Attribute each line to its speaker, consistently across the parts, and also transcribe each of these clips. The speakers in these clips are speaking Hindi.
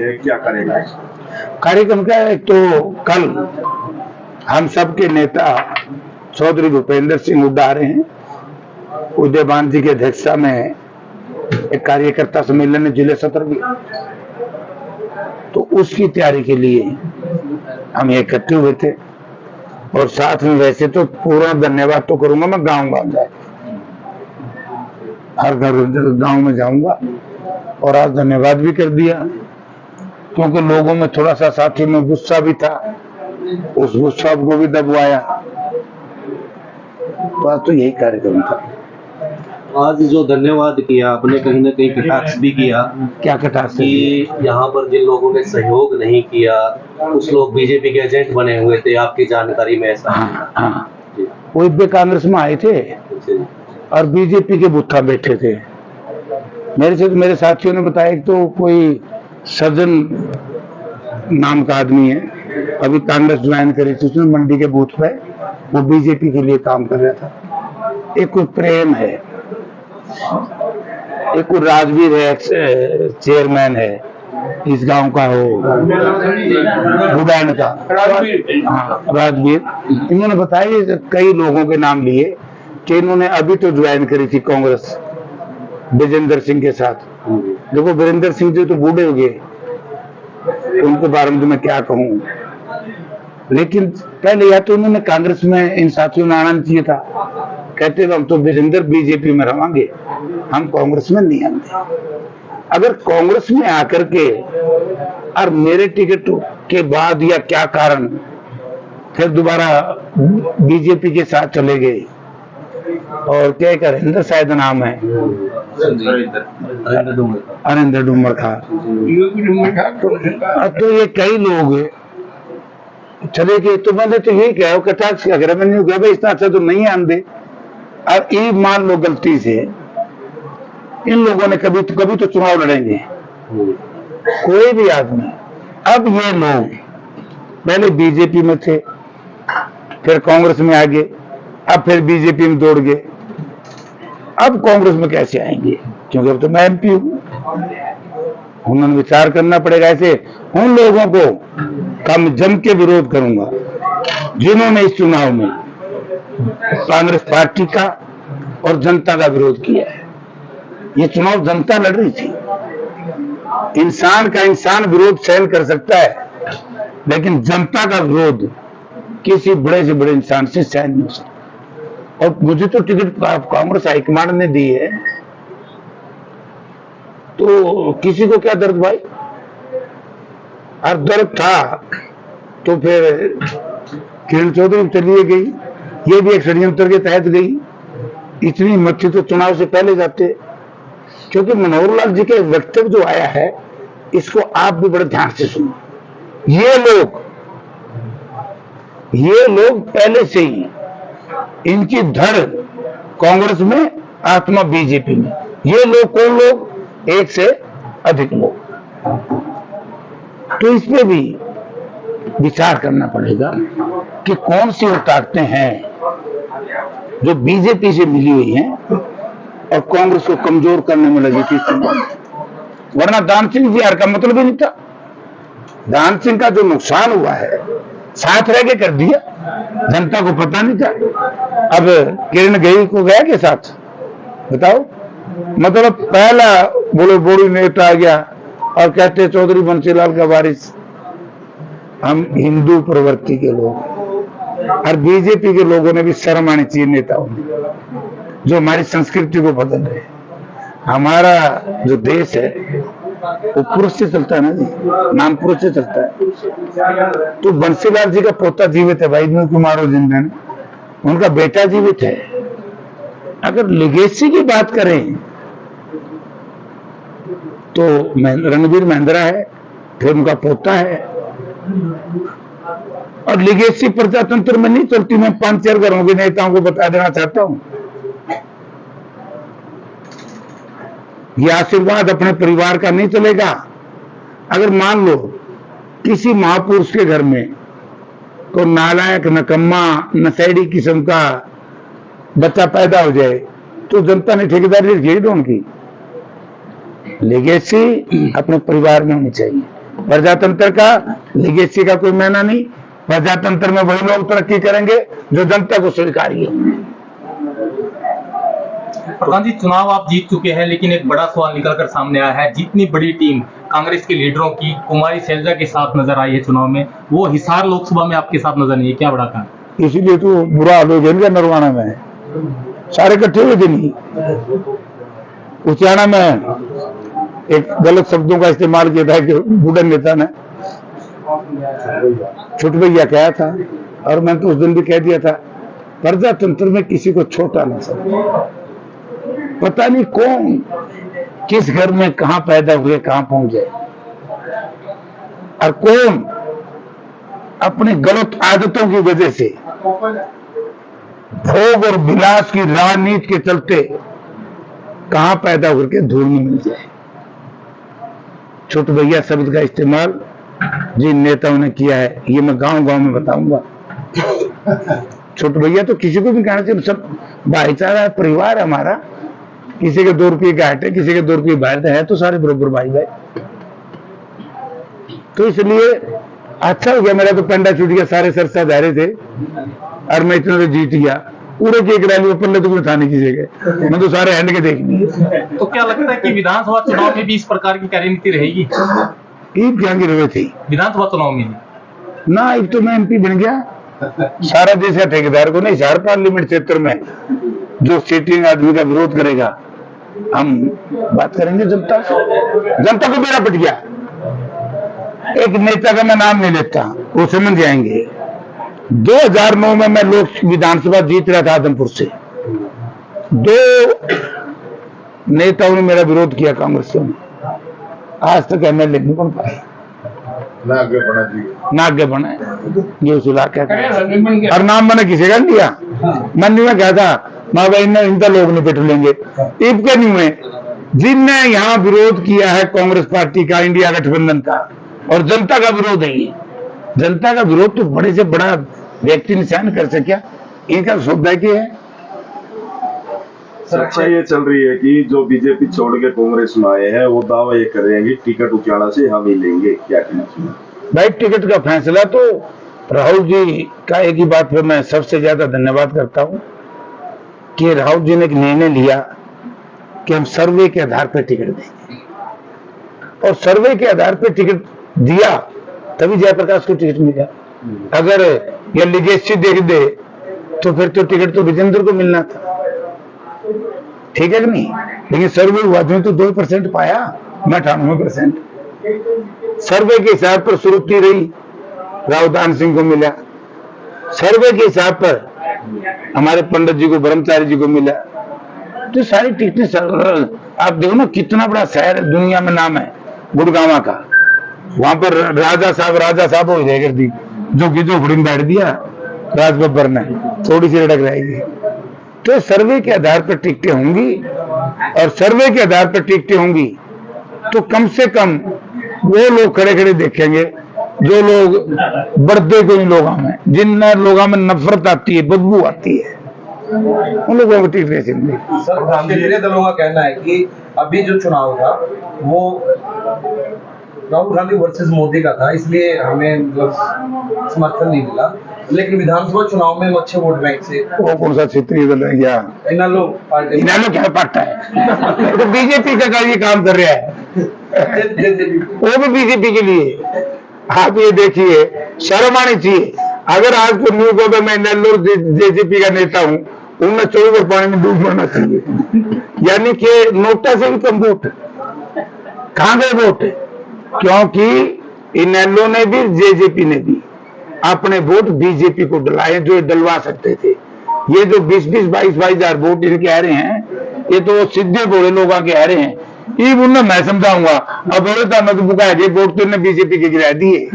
Speaker 1: है, क्या करेगा?
Speaker 2: कार्यक्रम क्या है? तो कल हम सबके नेता चौधरी भूपेंद्र सिंह हुड्डा आ रहे हैं। उदयभान जी की अध्यक्षता में एक कार्यकर्ता सम्मेलन है जिले सत्र की, तो उसकी तैयारी के लिए हम इकट्ठे हुए थे। और साथ में वैसे तो पूरा धन्यवाद तो करूंगा मैं गांव गांव जाए, हर घर गांव में जाऊंगा, और आज धन्यवाद भी कर दिया क्योंकि लोगों में थोड़ा सा साथी में गुस्सा भी था, उस गुस्सा को भी दबवाया। तो आज तो यही कार्यक्रम था।
Speaker 3: आज जो धन्यवाद किया आपने, कहीं ना कहीं कटाक्ष भी किया।
Speaker 2: क्या कटाक्ष?
Speaker 3: कि यहाँ पर जिन लोगों ने सहयोग नहीं किया कुछ लोग बीजेपी के एजेंट बने हुए थे, आपकी जानकारी में ऐसा?
Speaker 2: हाँ, वो भी कांग्रेस में आए थे और बीजेपी के बुत्था बैठे थे। मेरे साथियों ने बताया कि तो कोई सज्जन नाम का आदमी है, अभी कांग्रेस ज्वाइन करी थी उसने मंडी के बूथ पे, वो बीजेपी के लिए काम कर रहा था। एक कोई प्रेम है, एक कोई राजवीर है, चेयरमैन है इस गांव का, हो बुढ़ान का, हाँ राजवीर। इन्होंने बताया कई लोगों के नाम लिए कि इन्होंने अभी तो ज्वाइन करी थी कांग्रेस विजेंद्र सिंह के साथ। देखो वीरेंद्र सिंह जी तो बूढ़े हो गए, उनके बारे में तो मैं क्या कहूँ, लेकिन पहले या तो उन्होंने कांग्रेस में इन साथियों ने आना चाहिए था। कहते हम तो वीरेंद्र बीजेपी में रहेंगे, हम कांग्रेस में नहीं आएंगे। अगर कांग्रेस में आकर के और मेरे टिकट के बाद या क्या कारण फिर दोबारा बीजेपी के साथ चले गए, और क्या हरिंदर शायद नाम है, हरिंदर डूमर खा, तो ये कई लोग चले गए। तो मैंने तो यही कहा कटाक्ष अगर मैंने कहा भाई इतना अच्छा तो नहीं आंदे। अब ये मान लो गलती से इन लोगों ने कभी तो चुनाव लड़ेंगे कोई भी आदमी। अब ये लोग पहले बीजेपी में थे, फिर कांग्रेस में आ गए, अब फिर बीजेपी में दौड़ गए, अब कांग्रेस में कैसे आएंगे? क्योंकि अब तो मैं एमपी हूं। उन्होंने विचार करना पड़ेगा। ऐसे उन लोगों को कम जम के विरोध करूंगा जिन्होंने इस चुनाव में कांग्रेस पार्टी का और जनता का विरोध किया है। ये चुनाव जनता लड़ रही थी। इंसान का इंसान विरोध सहन कर सकता है, लेकिन जनता का विरोध किसी बड़े से बड़े इंसान से सहन नहीं हो सकता। और मुझे तो टिकट कांग्रेस हाईकमांड ने दी है, तो किसी को क्या दर्द भाई? और दर्द था तो फिर किरण चौधरी चलिए गई, ये भी एक षड्यंत्र के तहत गई। इतनी मच्छी तो चुनाव से पहले जाते, क्योंकि मनोहर लाल जी के वक्तव्य जो आया है इसको आप भी बड़े ध्यान से सुनो। ये लोग पहले से ही इनकी धड़ कांग्रेस में, आत्मा बीजेपी में। ये लोग कौन लोग? एक से अधिक लोग। तो इस पे भी विचार करना पड़ेगा कि कौन सी वो ताकतें हैं जो बीजेपी से मिली हुई हैं और कांग्रेस को कमजोर करने में लगी थी। वरना दान सिंह जी का मतलब ही नहीं था। दान सिंह का जो नुकसान हुआ है साथ रह के कर दिया, जनता को पता नहीं था। अब किरण गई को गया के साथ बताओ, मतलब पहला बोलो बोड़ी नेता आ गया और कहते चौधरी बंसीलाल का वारिस। हम हिंदू प्रवृत्ति के लोग और बीजेपी के लोगों ने भी शर्म आनी चाहिए नेताओं में, जो हमारी संस्कृति को बदल रहे। हमारा जो देश है वो पुरुष से चलता है ना जी, नाम पुरुष से चलता है। तो बंसीलाल जी का पोता जीवित है भाई, क्यों मारो जिंदा ने, उनका बेटा जीवित है। अगर लिगेसी की बात करें तो रणवीर महिंद्रा है, फिर उनका पोता है। और लिगेसी प्रजातंत्र में नहीं चलती। मैं 5-4 घरों के नेताओं को बता देना चाहता हूं, यह आशीर्वाद अपने परिवार का नहीं चलेगा। अगर मान लो किसी महापुरुष के घर में को नालायक, नकम्मा, नशेड़ी किस्म का बच्चा पैदा हो जाए तो जनता ने ठेकेदारी रखी उनकी। लेगेसी अपने परिवार में होनी चाहिए। प्रजातंत्र का लीगेसी का कोई मायना नहीं। प्रजातंत्र में वही लोग तरक्की करेंगे जो जनता को स्वीकार्य होंगे।
Speaker 1: प्रधान जी, चुनाव आप जीत चुके हैं, लेकिन एक बड़ा सवाल निकलकर सामने आया है। जितनी बड़ी टीम कांग्रेस के लीडरों की कुमारी शैलजा के साथ नजर आई है चुनाव में, वो हिसार लोकसभा में आपके साथ नजर नहीं है, क्या बड़ा कारण?
Speaker 2: इसीलिए तो बुरा हाल हो गया नरवाना में, सारे इकट्ठे हुए थे नहीं। उचाना में एक गलत शब्दों का इस्तेमाल किया था कि बूढ़े नेता ने, छुट भैया कहा था, और मैंने तो उस दिन भी कह दिया था, प्रजातंत्र में किसी को छोटा ना समझे। पता नहीं कौन किस घर में कहां पैदा हुए, कहां पहुंच जाए, और कौन अपनी गलत आदतों की वजह से भोग और विलास की राजनीति के चलते कहां पैदा होकर के धूल में मिल जाए। छोट भैया शब्द का इस्तेमाल जिन नेताओं ने किया है, ये मैं गांव गांव में बताऊंगा। छोट भैया तो किसी को भी कहना चाहिए, सब भाईचारा परिवार है हमारा। किसी के 2 रुपये घाट है, किसी के 2 रुपये बाहर है, तो सारे बरोबर भाई भाई। तो इसलिए अच्छा हो गया, मेरा तो पेंडा छूट गया, सारे सरसा धारे थे और मैं इतना तो जीत गया। पूरे के एक रैली में पल्ले तो कोई था नहीं किसी के, मैं तो सारे हैंड के देख लिए।
Speaker 1: तो क्या लगता है कि विधानसभा चुनाव में भी इस प्रकार की कार्यनीति रहेगी?
Speaker 2: ईद क्या गिर थी
Speaker 1: विधानसभा चुनाव में
Speaker 2: ना, अब तो मैं MP बन गया। सारा देश का ठेकेदार को नहीं, हिसार पार्लियामेंट क्षेत्र में जो सीटिंग आदमी का विरोध करेगा, हम बात करेंगे जनता से। जनता को मेरा पट गया। एक नेता का मैं नाम नहीं लेता, वो समझ जाएंगे। 2009 में मैं लोक विधानसभा जीत रहा था आदमपुर से, 2 नेताओं ने मेरा विरोध किया कांग्रेस में, आज तक MLA नहीं बन पाए, ना आगे बढ़ा ये उस इलाके का, और नाम मैंने किसी का नहीं लिया। मन में क्या था, माँ भाई इनका लोग नहीं पिट लेंगे, इब के नहीं हुए। जिनने यहाँ विरोध किया है कांग्रेस पार्टी का, इंडिया गठबंधन का, और जनता का विरोध है ये। जनता का विरोध तो बड़े से बड़ा व्यक्ति निशान कर सके, इनका सौभाग्य है।
Speaker 4: चर्चा ये चल रही है कि जो बीजेपी छोड़ के कांग्रेस में आए हैं, वो दावा ये कर रहे हैं कि टिकट उचाड़ा से हम ही लेंगे, क्या कहना चाहिए?
Speaker 2: भाई टिकट का फैसला तो राहुल जी का एक ही बात पर मैं सबसे ज्यादा धन्यवाद करता हूं कि राहुल जी ने एक निर्णय लिया कि हम सर्वे के आधार पर टिकट देंगे, और सर्वे के आधार पर टिकट दिया तभी जयप्रकाश को टिकट मिला। अगर ये लीगेसी देख दे तो फिर तो टिकट तो विजेंद्र को मिलना था, ठीक है कि नहीं? लेकिन सर्वे हुआ तो 2% पाया, मैं 98%। सर्वे के हिसाब पर सुरुचि रही, रावदान सिंह को मिला। सर्वे के हिसाब पर हमारे पंडित जी को, ब्रह्मचारी जी को मिला। तो सारी टिकटें, आप देखो ना कितना बड़ा शहर है, दुनिया में नाम है गुड़गांव का, वहां पर राजा साहब हो जाएगी दी, जो कि झोपड़ी में बैठ दिया राज बब्बर ने, थोड़ी सी लड़क रहेगी। तो सर्वे के आधार पर टिकटें होंगी, और सर्वे के आधार पर टिकटें होंगी तो कम से कम वो लोग खड़े खड़े देखेंगे जो लोग बढ़ते कोई लोगों में, जिन लोगों में नफरत आती है, बदबू आती है, उन लोगों को टिकटें चाहिए।
Speaker 5: सर, क्षेत्रीय दलों का कहना है कि अभी जो चुनाव था वो राहुल गांधी वर्सेस मोदी का था, इसलिए हमें मतलब समर्थन नहीं मिला, लेकिन विधानसभा चुनाव में अच्छे वोट बैंक से।
Speaker 2: वो कौन सा क्षेत्रीय दल है? क्या
Speaker 5: इनालो पार्टी,
Speaker 2: इनालो क्या पार्टी है? तो बीजेपी का ये काम कर रहा है, वो भी बीजेपी के लिए। आप ये देखिए, शर्म आनी चाहिए। अगर आज को न्यू को मैं नेल्लोर जेजेपी का नेता हूँ, उनमें 24 पानी में डूब मरना चाहिए, यानी कि नोटा से भी कम वोट। कहां गए वोट? क्योंकि इनेलो ने भी, जेजेपी ने भी अपने वोट बीजेपी को डलाए, जो डलवा सकते थे। ये जो 20-20, 22-22 हजार वोट इनके आ रहे हैं, ये तो सीधे बोले लोग आके आ रहे हैं। ये उन्हें मैं समझाऊंगा, अब बोले तो मैं तो बुका है, वोट तो इन्हें बीजेपी के गिरा दिए।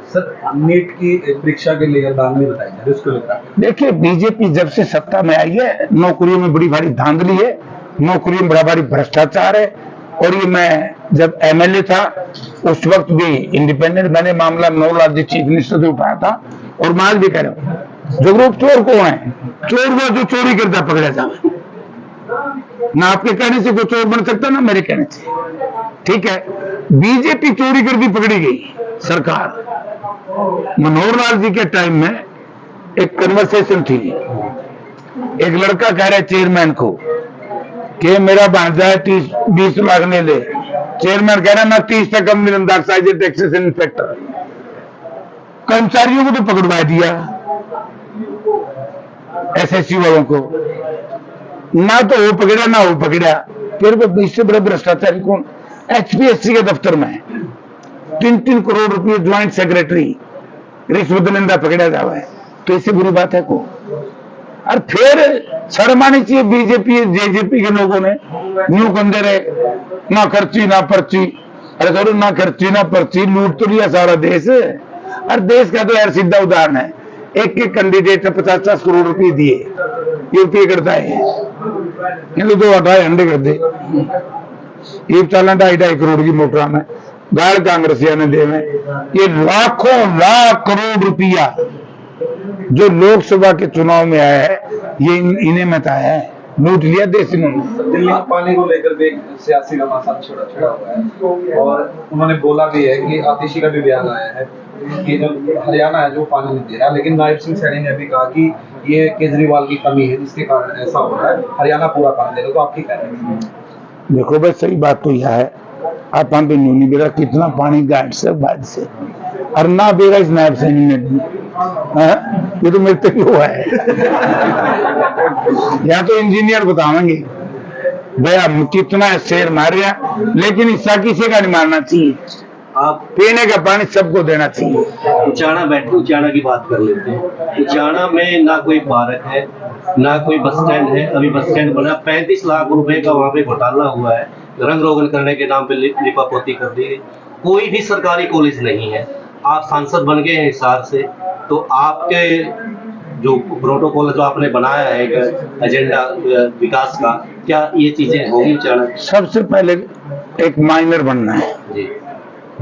Speaker 5: सर, नीट की परीक्षा के लिए दाम नहीं बताई जा रही, उसको लेकर
Speaker 2: देखिए, बीजेपी जब से सत्ता में आई है, नौकरियों में बड़ी भारी धांधली है, नौकरियों में बड़ा भारी भ्रष्टाचार है। और ये मैं जब MLA था उस वक्त भी इंडिपेंडेंट मैंने मामला 9 लाख चीफ मिनिस्टर से उठाया था, और मैं आज भी कह रहा हूँ, जगरूप चोर कौन है? चोर वो जो चोरी करता पकड़ा जाए। ना आपके कहने से कोई चोर बन सकता, ना मेरे कहने से, ठीक है? बीजेपी चोरी करती पकड़ी गई सरकार। मनोहर लाल जी के टाइम में एक कन्वर्सेशन थी, एक लड़का कह रहा है चेयरमैन को कि मेरा भांजा है 30-20 लाख ले ले। चेयरमैन कह रहा है ना 30 तक कम मिलता टैक्सेशन इंस्पेक्टर। कर्मचारियों को तो पकड़वा दिया, एसएससी वालों को, ना तो वो पकड़ा ना वो पकड़ा। फिर इससे बड़े भ्रष्टाचारी कौन? एचपीएससी के दफ्तर में 3-3 करोड़ रुपए ज्वाइंट सेक्रेटरी रिश्वत लेंदा पकड़ा जावा है, तो इससे बुरी बात है को? और फिर शर्म आनी चाहिए बीजेपी जेजेपी के लोगों ने न्यू कंदे रहे, ना खर्ची ना पर्ची। अरे सर ना खर्ची ना पर्ची, लूट तो लिया सारा देश। और देश का तो यार सीधा उदाहरण है, एक कैंडिडेट 50-50 करोड़ रुपए दिए, यूपीए करता है, नहीं तो 2 अंडे कर दे। ये चलना 2.5 करोड़ की मोटरा में गाल कांग्रेसिया ने दे में। ये लाखों लाख करोड़ रुपया जो लोकसभा के चुनाव में आया है, ये इन्हें मत आया है, लूट लिया देश इन्होंने।
Speaker 5: दिल्ली में पानी को लेकर भी सियासी घमासान छिड़ा हुआ है, और उन्होंने बोला भी है कि आतिशी का भी बयान आया है कि जो हरियाणा है जो पानी नहीं दे रहा, लेकिन नायब सिंह सैनी ने भी कहा कि ये केजरीवाल की कमी है जिसके कारण ऐसा हो रहा है, हरियाणा पूरा पानी देगा। तो आप क्या कह रहे हैं? देखो
Speaker 2: भाई सही बात तो यह है, आप हम भी न्यूनी बेरा कितना पानी गाइड से बाद से और ना बेरा इस नायब सैनी ने, ये तो मेरे तक हुआ है। या तो इंजीनियर बताएंगे भाई हम कितना शेर मार रहे हैं, लेकिन हिस्सा किसी का नहीं मारना चाहिए।
Speaker 3: आप
Speaker 2: पीने का पानी सबको देना चाहिए।
Speaker 3: उचाना की बात कर लेते हैं। उचाना में ना कोई पार्क है, ना कोई बस स्टैंड है। अभी बस स्टैंड बना, 35 लाख रुपए का वहाँ पे घोटाला हुआ है, रंग रोगन करने के नाम पे लिपापोती कर दी गई। कोई भी सरकारी कॉलेज नहीं है। आप सांसद बन गए हैं हिसार से, तो आपके जो प्रोटोकॉल जो आपने बनाया है एजेंडा विकास का, क्या ये चीजें होगी उचाना?
Speaker 2: सबसे पहले एक माइनर बनना है
Speaker 3: जी।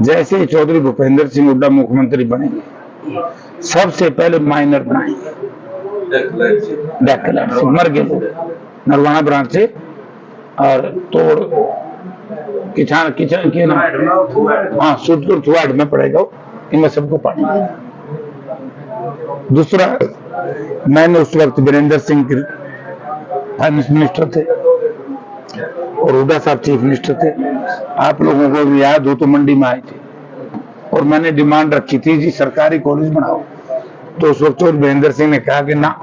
Speaker 2: जैसे ही चौधरी भूपेंद्र सिंह हुड्डा मुख्यमंत्री बनेंगे, सबसे पहले माइनर बनाएंगे। मर गए नरवाना ब्रांच से और तोड़ किसान के ना, हाँ सुटपुर थुआड में पड़ेगा, इनमें सबको पानी। दूसरा, मैंने उस वक्त वीरेंद्र सिंह फाइनेंस मिनिस्टर थे और हुड्डा साहब चीफ मिनिस्टर थे। आप लोगों को भी याद हो तो मंडी में आए थे और मैंने डिमांड रखी थी जी सरकारी कॉलेज बनाओ, तो उस वक्त वीरेंद्र सिंह ने कहा कि ना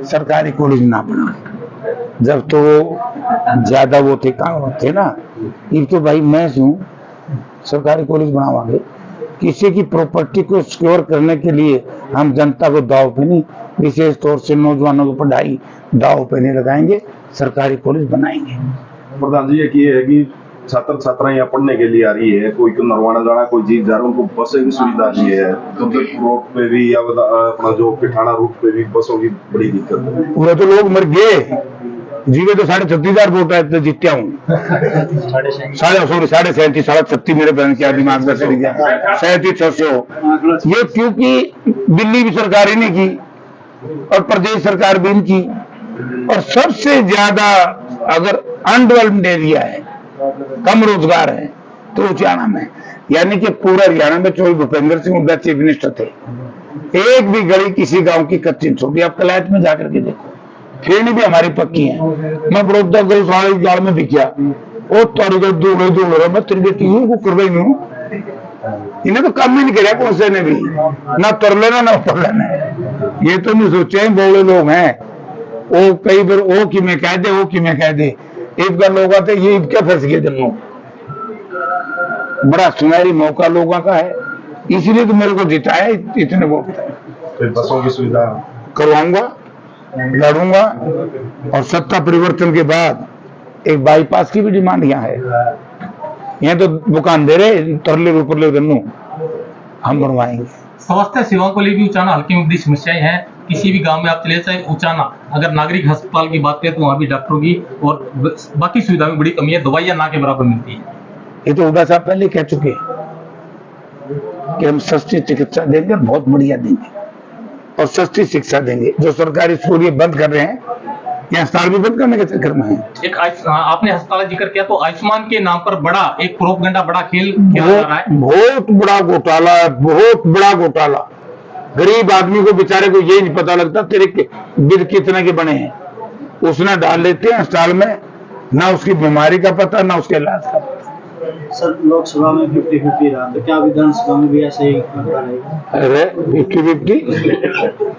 Speaker 2: सरकारी कॉलेज ना बनाओ। जब तो ज्यादा वो थे काम थे ना, ये तो भाई मैं हूँ सरकारी कॉलेज बनावांगे, किसी की प्रॉपर्टी को सिक्योर करने के लिए हम जनता को दाव पे नहीं, विशेष तौर से नौजवानों को पढ़ाई दाव पे नहीं लगाएंगे, सरकारी कॉलेज बनाएंगे।
Speaker 4: प्रधान जी एक ये है कि छात्र छात्राएं यहाँ पढ़ने के लिए आ रही है, कोई नरवाना जाना कोई जीत जा रहा है, उनको बसों की सुविधा नहीं है। दुर्गपुर रोड पे भी या अपना जो पिठाना रूट पे भी बसों की बड़ी दिक्कत है।
Speaker 2: पूरे तो लोग मर गए, जीवे तो 36,000 वोट आए थे, जीत्या हूँ 37,500 मेरे बहन क्या दिमाग में चढ़ गया 37,600। ये क्योंकि दिल्ली भी सरकार ही ने की और प्रदेश सरकार भी इनकी, और सबसे ज्यादा अगर अनडेवलप्ड एरिया है, कम रोजगार है तो उचाना में, यानी कि पूरा हरियाणा में चौधरी भूपेंद्र सिंह हुड्डा चीफ मिनिस्टर थे, एक भी गली किसी गांव की कच्ची छोटी। आप कलायत में जाकर के देखो, खेड़ी भी हमारी पक्की है। मैं बड़ौदा गौशाला जाल में दिखा, वो तारी दूर रहा, मैं तेरी बेटी हूँ को कर रही हूँ। इन्हें तो काम ही नहीं कराया कौन से ने भी, ना तर लेना ना ऊपर लेना। ये तो नहीं सोचे बोले लोग हैं, वो कई बार वो कि मैं कह दे, वो कि मैं कह दे, एक बार लोग आते ये क्या फंस गए दिनों। बड़ा सुनहरी मौका लोगों का है, इसलिए तो मेरे को जिताया इतने वोट।
Speaker 4: तो बसों की सुविधा
Speaker 2: करवाऊंगा, लड़ूंगा, और सत्ता परिवर्तन के बाद एक बाईपास की भी डिमांड यहाँ है। यहाँ तो दुकान दे रहे तरले ऊपर ले दोनों हम बनवाएंगे।
Speaker 1: स्वास्थ्य सेवाओं को लिए भी उचाना हल्की में बड़ी समस्याएं हैं। किसी भी गांव में आप चले जाए उचाना, अगर नागरिक अस्पताल की बात करें तो वहाँ भी डॉक्टरों की और बाकी सुविधा में बड़ी कमी है, दवाइयाँ ना के बराबर मिलती है।
Speaker 2: ये तो हुड्डा साहब पहले कह चुके कि हम सस्ती चिकित्सा देंगे, बहुत बढ़िया देंगे और सस्ती शिक्षा देंगे। जो सरकारी स्कूल ये बंद कर रहे हैं ये अस्पताल भी बंद करने के चक्कर में है।
Speaker 1: आपने अस्पताल का जिक्र किया तो आयुष्मान के नाम पर बड़ा एक प्रोपगेंडा, बड़ा खेल खेला जा रहा है।
Speaker 2: बहुत बड़ा घोटाला है, बहुत बड़ा घोटाला। गरीब आदमी को बेचारे को ये नहीं पता लगता तेरे बिल कितने के बने हैं, उसने डाल लेते हैं अस्पताल में, ना उसकी बीमारी का पता ना उसके इलाज का पता।
Speaker 6: सर लोकसभा में 50-50 रहा तो क्या विधानसभा में भी ऐसे ही रहेगा?
Speaker 2: अरे 50-50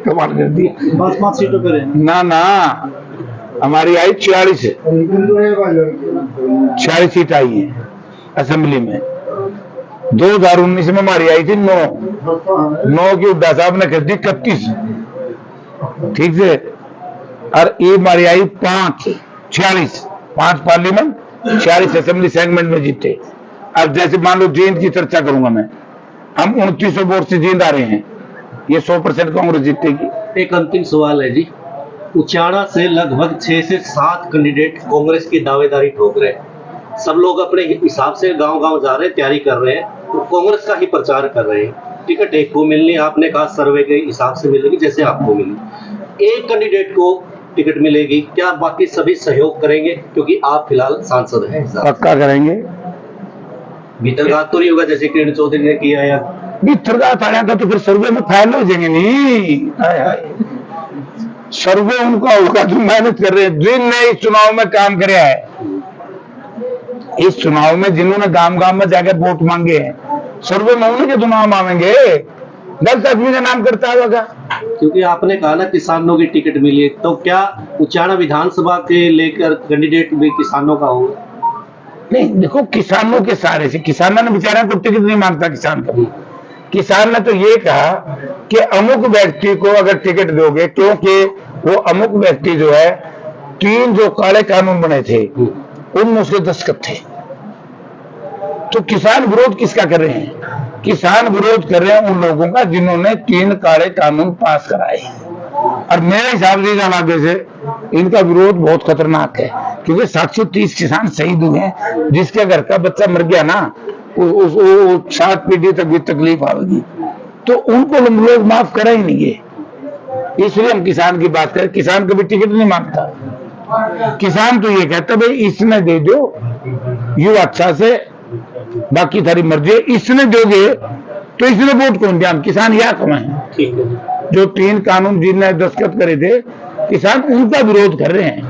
Speaker 2: कमाल कर दिया।
Speaker 6: 5-5 सीटों पे रहेगा।
Speaker 2: ना ना, हमारी आई 46 है, 46 सीट आई है असेंबली में। 2019 में हमारी आई थी 9 की हुड्डा साहब ने कर दी 31, ठीक से। और ये हमारी आई 46 पार्लियामेंट, 46 असेंबली सेगमेंट में जीते। अब जैसे मान लो जींद की चर्चा करूंगा मैं, हम 2900 वोट से जींद आ रहे हैं, ये 100% कांग्रेस जीतेगी।
Speaker 3: एक अंतिम सवाल है जी, उचाना से लगभग 6 से 7 कैंडिडेट कांग्रेस की दावेदारी ठोक रहे हैं। सब लोग अपने हिसाब से गांव-गांव जा रहे हैं, तैयारी कर रहे हैं, तो कांग्रेस का ही प्रचार कर रहे हैं। टिकट एक को मिलनी, आपने कहा सर्वे के हिसाब से मिलेगी जैसे आपको मिली। एक कैंडिडेट को टिकट मिलेगी, क्या बाकी सभी सहयोग करेंगे? क्योंकि आप फिलहाल सांसद हैं।
Speaker 2: पक्का करेंगे।
Speaker 3: भीतरघात तो नहीं होगा जैसे किरण चौधरी ने किया या
Speaker 2: भीतरघात आया था तो फिर सर्वे में फाइल हो जाएंगे नहीं। हाय हाय। सर्वे उनका होगा जो मेहनत कर रहे हैं, जिनने इस चुनाव में काम कराया है, इस चुनाव में जिन्होंने गांव-गांव में जाकर वोट मांगे हैं, सर्वे में उन्हीं के चुनाव मांगेंगे। 10 आदमी का नाम करता होगा।
Speaker 3: क्योंकि आपने कहा ना किसानों की टिकट मिली है, तो क्या उचाना विधानसभा के लेकर कैंडिडेट भी किसानों का होगा?
Speaker 2: नहीं देखो, किसानों के सहारे से, किसानों ने बेचारा को टिकट नहीं मांगता किसान का। किसान ने तो ये कहा कि अमुक व्यक्ति को अगर टिकट दोगे, क्योंकि वो अमुक व्यक्ति जो है 3 जो काले कानून बने थे उनमें उसके दस्तखत थे। तो किसान विरोध किसका कर रहे हैं? किसान विरोध कर रहे हैं उन लोगों का जिन्होंने 3 काले कानून पास कराए। और मेरे हिसाब से इलाके से इनका विरोध बहुत खतरनाक है, क्योंकि 730 किसान शहीद हुए हैं। जिसके घर का बच्चा मर गया ना, उस 7 पीढ़ी तक भी तकलीफ आएगी, तो उनको लोग माफ करेंगे नहीं। ये इसलिए हम किसान की बात करें। किसान कभी टिकट नहीं मांगता। किसान तो ये कहता भाई इसने दे दो, यू अच्छा से, बाकी थारी मर्जी है। इसने दोगे तो इसने वोट कौन दिया? हम किसान या कमाए।
Speaker 3: ठीक है,
Speaker 2: जो 3 कानून जिनने दस्तखत करे थे, किसान उनका विरोध कर रहे हैं।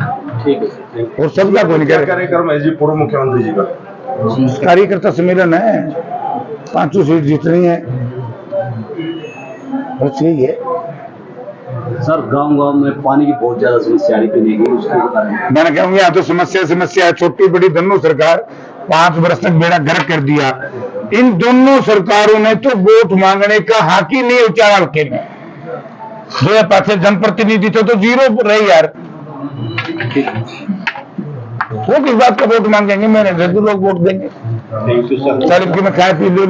Speaker 3: ठीक है।
Speaker 2: और सबका कोई नहीं
Speaker 4: क्या
Speaker 2: करे।
Speaker 4: कार्यक्रम है जी पूर्व मुख्यमंत्री जी का?
Speaker 2: कार्यकर्ता सम्मेलन है, 5 सीट जीतनी है, बस यही है।
Speaker 6: सर गांव-गांव में पानी की बहुत ज्यादा समस्या आ रही पीने की, उसके बारे में
Speaker 2: मैंने कहूँगा यहाँ तो समस्या है। छोटी बड़ी दोनों सरकार 5 वर्ष तक बेड़ा गर्क कर दिया। इन दोनों सरकारों ने तो वोट मांगने का हक ही नहीं उचारा हल्के में। जो पास जनप्रतिनिधि थे तो 0 रहे यार। वो किस बात का वोट मांगेंगे? मैंने लोग वोट देंगे।
Speaker 3: Thank you sir.
Speaker 2: साल में खाए पी लो।